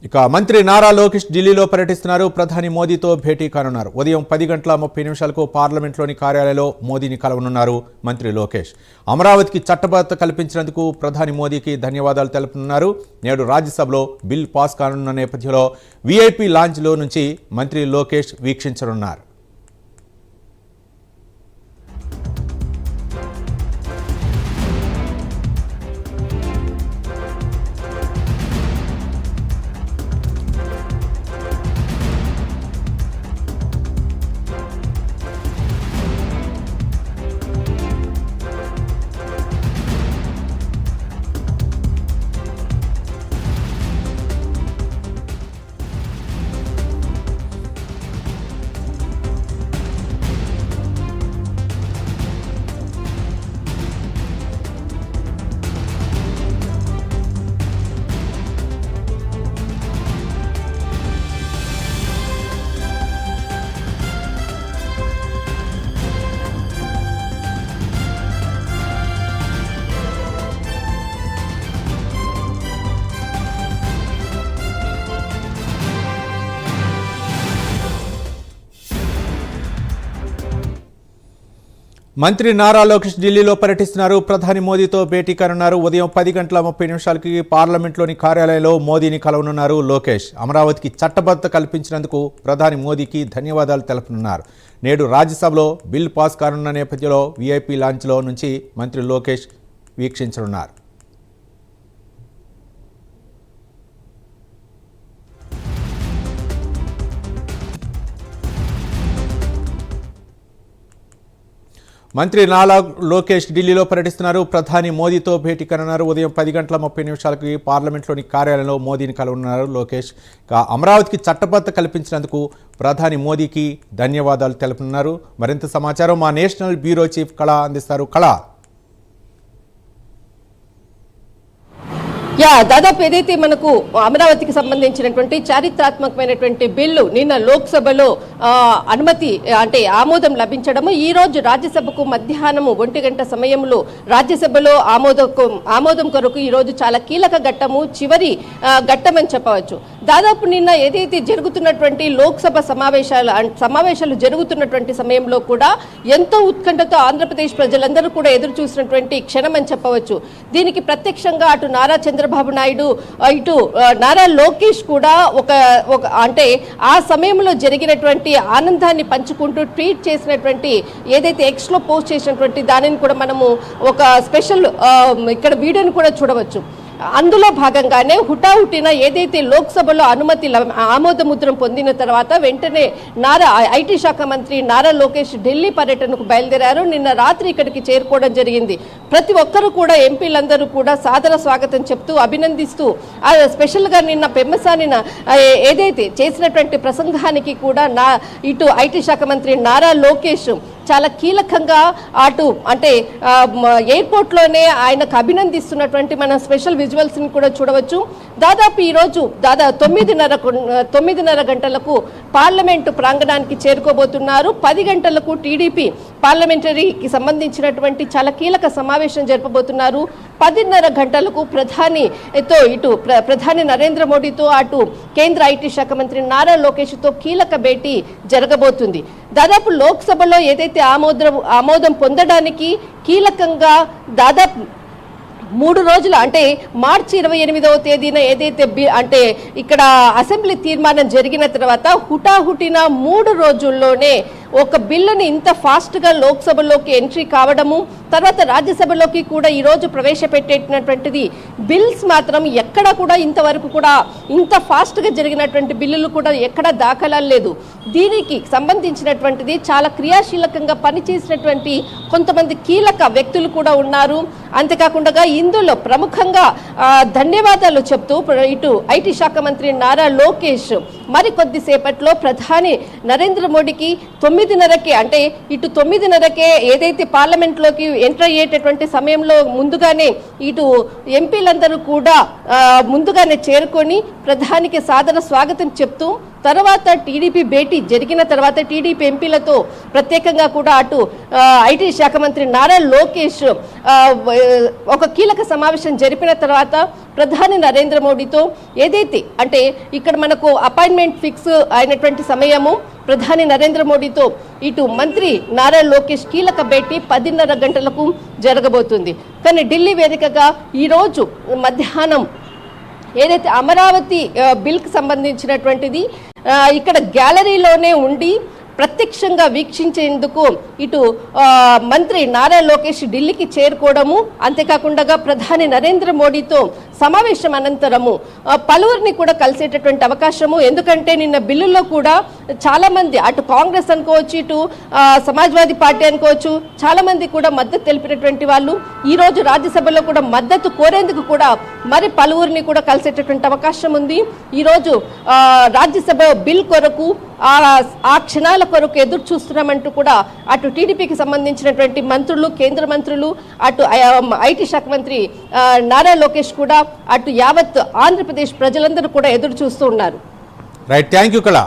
ఇక మంత్రి నారా లోకేష్ ఢిల్లీలో పర్యటిస్తున్నారు. ప్రధాని మోదీతో భేటీ కానున్నారు. ఉదయం 10:30 పార్లమెంట్లోని కార్యాలయంలో మోదీని కలవనున్నారు మంత్రి లోకేష్. అమరావతికి చట్టబద్ధత కల్పించినందుకు ప్రధాని మోదీకి ధన్యవాదాలు తెలుపనున్నారు. నేడు రాజ్యసభలో బిల్ పాస్ కానున్న నేపథ్యంలో వీఐపీ లాంజ్లో నుంచి మంత్రి లోకేష్ వీక్షించనున్నారు. మంత్రి నారా లోకేష్ ఢిల్లీలో పర్యటిస్తున్నారు. ప్రధాని మోదీతో భేటీ కానున్నారు. ఉదయం 10:30 పార్లమెంట్లోని కార్యాలయంలో మోదీని కలవనున్నారు లోకేష్. అమరావతికి చట్టబద్ధత కల్పించినందుకు ప్రధాని మోదీకి ధన్యవాదాలు తెలుపనున్నారు. నేడు రాజ్యసభలో బిల్ పాస్ కానున్న నేపథ్యంలో వీఐపీ లాంచ్లో నుంచి మంత్రి లోకేష్ వీక్షించనున్నారు. మంత్రి నారా లోకేష్ ఢిల్లీలో పర్యటిస్తున్నారు. ప్రధాని మోదీతో భేటీ కానున్నారు. ఉదయం 10:30 పార్లమెంట్లోని కార్యాలయంలో మోదీని కలవనున్నారు లోకేష్. అమరావతికి చట్టబద్ధత కల్పించినందుకు ప్రధాని మోదీకి ధన్యవాదాలు తెలుపనున్నారు. మరింత సమాచారం మా నేషనల్ బ్యూరో చీఫ్ కళ అందిస్తారు. కళ, దాదాపు ఏదైతే మనకు అమరావతికి సంబంధించినటువంటి చారిత్రాత్మకమైనటువంటి బిల్లు నిన్న లోక్సభలో అనుమతి అంటే ఆమోదం లభించడము, ఈ రోజు రాజ్యసభకు మధ్యాహ్నం 1 గంట సమయంలో రాజ్యసభలో ఆమోదం కొరకు ఈ రోజు చాలా కీలక ఘట్టము, చివరి ఘట్టం అని చెప్పవచ్చు. దాదాపు నిన్న ఏదైతే జరుగుతున్నటువంటి లోక్సభ సమావేశాలు జరుగుతున్నటువంటి సమయంలో కూడా ఎంతో ఉత్కంఠతో ఆంధ్రప్రదేశ్ ప్రజలందరూ కూడా ఎదురు చూసినటువంటి క్షణం అని చెప్పవచ్చు. దీనికి ప్రత్యక్షంగా అటు నారా చంద్రబాబు నాయుడు, ఇటు నారా లోకేష్ కూడా ఒక అంటే ఆ సమయంలో జరిగినటువంటి ఆనందాన్ని పంచుకుంటూ ట్వీట్ చేసినటువంటి ఏదైతే ఎక్స్లో పోస్ట్ చేసినటువంటి దానిని కూడా మనము ఒక స్పెషల్ ఇక్కడ వీడియోని కూడా చూడవచ్చు. అందులో భాగంగానే హుటాహుటిన ఏదైతే లోక్సభలో ఆమోద ముద్రం పొందిన తర్వాత వెంటనే ఐటీ శాఖ మంత్రి నారా లోకేష్ ఢిల్లీ పర్యటనకు బయలుదేరారు. నిన్న రాత్రి ఇక్కడికి చేరుకోవడం జరిగింది. ప్రతి ఒక్కరూ కూడా ఎంపీలందరూ కూడా సాదర స్వాగతం చెప్తూ అభినందిస్తూ స్పెషల్గా నిన్న పెమ్మసాని ఏదైతే చేసినటువంటి ప్రసంగానికి కూడా ఇటు ఐటీ శాఖ మంత్రి నారా లోకేష్ చాలా కీలకంగా అటు అంటే ఎయిర్పోర్ట్లోనే ఆయనకు అభినందిస్తున్నటువంటి మన స్పెషల్ విజువల్స్ని కూడా చూడవచ్చు. దాదాపు ఈరోజు 9:30 గంటలకు పార్లమెంటు ప్రాంగణానికి చేరుకోబోతున్నారు. 10 గంటలకు టీడీపీ పార్లమెంటరీకి సంబంధించినటువంటి చాలా కీలక సమావేశం జరపబోతున్నారు. 10:30 గంటలకు ప్రధాని నరేంద్ర మోడీతో అటు కేంద్ర ఐటీ శాఖ మంత్రి నారా లోకేష్తో కీలక భేటీ జరగబోతుంది. దాదాపు లోక్సభలో ఏదైతే ఆమోదం పొందడానికి కీలకంగా దాదాపు 3 రోజులు అంటే మార్చి 28వ తేదీన ఏదైతే అంటే ఇక్కడ అసెంబ్లీ తీర్మానం జరిగిన తర్వాత హుటాహుటిన 3 రోజుల్లోనే ఒక బిల్లుని ఇంత ఫాస్ట్గా లోక్సభలోకి ఎంట్రీ కావడము, తర్వాత రాజ్యసభలోకి కూడా ఈరోజు ప్రవేశపెట్టేటటువంటిది బిల్స్ మాత్రం ఎక్కడ కూడా ఇంతవరకు కూడా ఇంత ఫాస్ట్గా జరిగినటువంటి బిల్లులు కూడా ఎక్కడ దాఖలాలు లేదు. దీనికి సంబంధించినటువంటిది చాలా క్రియాశీలకంగా పనిచేసినటువంటి కొంతమంది కీలక వ్యక్తులు కూడా ఉన్నారు. అంతేకాకుండా ఇందులో ప్రముఖంగా ధన్యవాదాలు చెప్తూ ఇటు ఐటీ శాఖ మంత్రి నారా లోకేష్ మరికొద్దిసేపట్లో ప్రధాని నరేంద్ర మోడీకి 9:30కే అంటే ఇటు 9:30కే ఏదైతే పార్లమెంట్లోకి ఎంటర్ అయ్యేటటువంటి సమయంలో ముందుగానే ఇటు ఎంపీలందరూ కూడా ముందుగానే చేరుకొని ప్రధానికి సాదర స్వాగతం చెప్తూ తర్వాత టీడీపీ భేటీ జరిగిన తర్వాత టీడీపీ ఎంపీలతో ప్రత్యేకంగా కూడా అటు ఐటీ శాఖ మంత్రి నారా లోకేష్ ఒక కీలక సమావేశం జరిపిన తర్వాత ప్రధాని నరేంద్ర మోడీతో ఏదైతే అంటే ఇక్కడ మనకు అపాయింట్మెంట్ ఫిక్స్ అయినటువంటి సమయము ప్రధాని నరేంద్ర మోడీతో ఇటు మంత్రి నారా లోకేష్ కీలక భేటీ 10:30 గంటలకు జరగబోతుంది. కానీ ఢిల్లీ వేదికగా ఈరోజు మధ్యాహ్నం ఏదైతే అమరావతి బిల్కి సంబంధించినటువంటిది ఇక్కడ గ్యాలరీలోనే ఉండి ప్రత్యక్షంగా వీక్షించేందుకు ఇటు మంత్రి నారా లోకేష్ ఢిల్లీకి చేరుకోవడము, అంతేకాకుండా ప్రధాని నరేంద్ర మోడీతో సమావేశం అనంతరము పలువురిని కూడా కలిసేటటువంటి అవకాశము. ఎందుకంటే నిన్న బిల్లులో కూడా చాలా మంది అటు కాంగ్రెస్ అనుకోవచ్చు, ఇటు సమాజ్వాదీ పార్టీ అనుకోవచ్చు, చాలా మంది కూడా మద్దతు తెలిపినటువంటి వాళ్ళు ఈ రోజు రాజ్యసభలో కూడా మద్దతు కోరేందుకు కూడా మరి పలువురిని కూడా కలిసేటటువంటి అవకాశం ఉంది. ఈరోజు రాజ్యసభ బిల్ కొరకు ఆ క్షణాల కొరకు ఎదురు చూస్తున్నామంటూ కూడా అటు టీడీపీకి సంబంధించినటువంటి మంత్రులు, కేంద్ర మంత్రులు, అటు ఐటీ శాఖ మంత్రి నారా లోకేష్ కూడా, అటు యావత్ ఆంధ్రప్రదేశ్ ప్రజలందరూ కూడా ఎదురు చూస్తూ ఉన్నారు. రైట్, థ్యాంక్ యూ కళ.